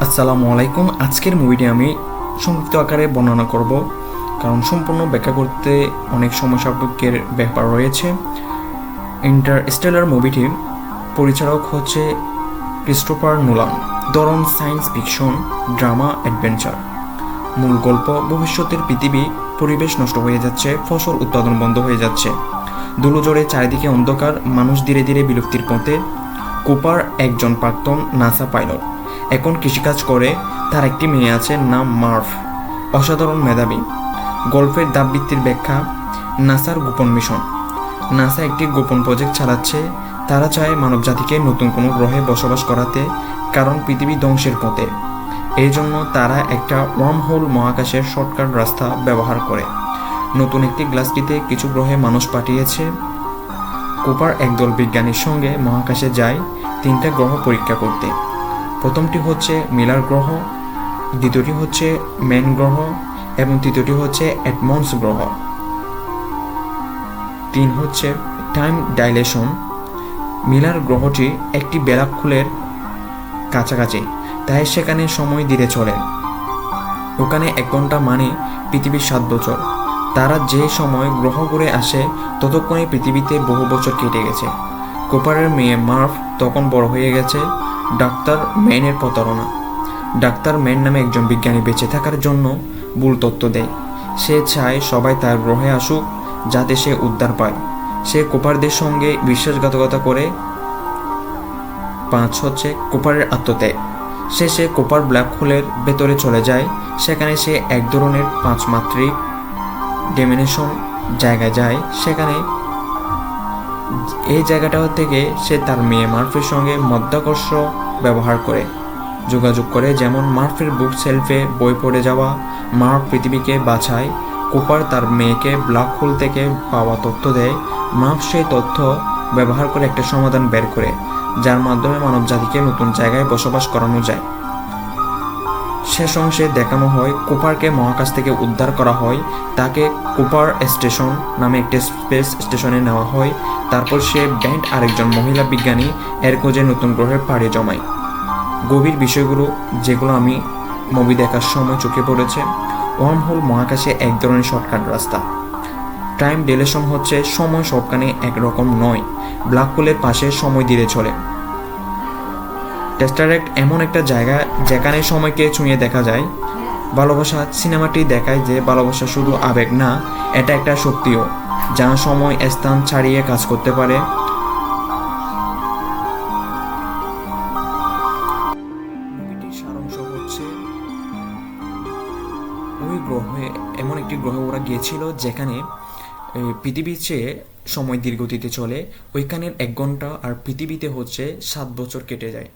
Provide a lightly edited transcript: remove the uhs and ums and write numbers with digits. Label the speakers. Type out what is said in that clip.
Speaker 1: আসসালামু আলাইকুম। আজকের মুভিটি আমি সংক্ষিপ্ত আকারে বর্ণনা করব, কারণ সম্পূর্ণ ব্যাখ্যা করতে অনেক সময় সাপেক্ষের ব্যাপার রয়েছে। ইন্টারস্টেলার মুভিটি পরিচালক হচ্ছে ক্রিস্টোফার নোলান। ধরন সায়েন্স ফিকশন, ড্রামা, অ্যাডভেঞ্চার। মূল গল্প: ভবিষ্যতের পৃথিবী, পরিবেশ নষ্ট হয়ে যাচ্ছে, ফসল উৎপাদন বন্ধ হয়ে যাচ্ছে, ধুলোঝড়ে চারিদিকে অন্ধকার, মানুষ ধীরে ধীরে বিলুপ্তির পথে। কুপার একজন প্রাক্তন নাসা পাইলট, এখন কৃষিকাজ করে। তার একটি মেয়ে আছে, নাম মার্ভ, অসাধারণ মেধাবী। গল্পের ধাপভিত্তির ব্যাখ্যা: নাসার গোপন মিশন। নাসা একটি গোপন প্রজেক্ট চালাচ্ছে। তারা চায় মানবজাতিকে নতুন কোনো গ্রহে বসবাস করাতে, কারণ পৃথিবী ধ্বংসের পথে। এই জন্য তারা একটা ওয়ার্মহোল মহাকাশের শর্টকাট রাস্তা ব্যবহার করে নতুন একটি গ্লাসটিতে কিছু গ্রহে মানুষ পাঠিয়েছে। কুপার একদল বিজ্ঞানীর সঙ্গে মহাকাশে যায় 3টা গ্রহ পরীক্ষা করতে। প্রথমটি হচ্ছে মিলার গ্রহ, দ্বিতীয়টি হচ্ছে ম্যান গ্রহ এবং তৃতীয়টি হচ্ছে এডমন্ডস গ্রহ। 3 হচ্ছে টাইম ডাইলেশন। মিলার গ্রহটি একটি ব্ল্যাক হোলের কাছাকাছি, তাই সেখানে সময় ধীরে চলে। ওখানে 1 ঘন্টা মানে পৃথিবীর 7 বছর। তারা যে সময় গ্রহ ঘুরে আসে ততক্ষণে পৃথিবীতে বহু বছর কেটে গেছে। কুপারের মেয়ে মার্ভ তখন বড় হয়ে গেছে। ডাক্তার ম্যানের প্রতারণা: ডাক্তার ম্যান নামে একজন বিজ্ঞানী বেঁচে থাকার জন্য ভুল তথ্য দেয়। সে চায় সবাই তার গ্রহে আসুক যাতে সে উদ্ধার পায়। সে কুপারদের সঙ্গে বিশ্বাসঘাতকতা করে। 5 হচ্ছে কুপারের আত্মত্যাগ। শেষে কুপার ব্ল্যাক হোলের ভেতরে চলে যায়। সেখানে সে এক ধরনের 5 মাত্রিক ডেমিনেশন জায়গায় যায়। সেখানে এই জায়গাটা থেকে সে তার মেয়ে মার্ফের সঙ্গে মধ্যাকর্ষ ব্যবহার করে যোগাযোগ করে, যেমন মার্ফের বুক সেলফে বই পড়ে যাওয়া। মার্ফ পৃথিবীকে বাঁচায়। কুপার তার মেয়েকে ব্ল্যাক হোল থেকে পাওয়া তথ্য দেয়। মার্ফ সেই তথ্য ব্যবহার করে একটা সমাধান বের করে, যার মাধ্যমে মানব জাতিকে নতুন জায়গায় বসবাস করানো যায়। শেষ অংশে দেখানো হয় কুপারকে মহাকাশ থেকে উদ্ধার করা হয়। তাকে কুপার স্টেশন নামে একটি স্পেস স্টেশনে নেওয়া হয়। তারপর সে ব্যান্ড আরেকজন মহিলা বিজ্ঞানী এর খোঁজে নতুন গ্রহে পাড়ি জমায়। গভীর বিষয়গুলো যেগুলো আমি মুভি দেখার সময় চোখে পড়েছে: ওয়ার্মহোল মহাকাশে এক ধরনের শর্টকাট রাস্তা। টাইম ডিলেশন হচ্ছে সময় সবখানে একরকম নয়, ব্ল্যাক হোলের পাশে সময় ধীরে চলে। টেস্টারেক্ট এমন একটা জায়গা যেখানে সময়কে ছুঁয়ে দেখা যায়। ভালোবাসা সিনেমাটি দেখায় যে ভালোবাসা শুধু আবেগ না, এটা একটা শক্তিও, যা সময় স্থান ছাড়িয়ে কাজ করতে পারে। মুভিটির সারাংশ হচ্ছে, ওই গ্রহে এমন একটি গ্রহে ওরা গিয়েছিল যেখানে পৃথিবীর চেয়ে সময় ধীর গতিতে চলে। ওইখানের 1 ঘন্টা আর পৃথিবীতে হচ্ছে 7 বছর কেটে যায়।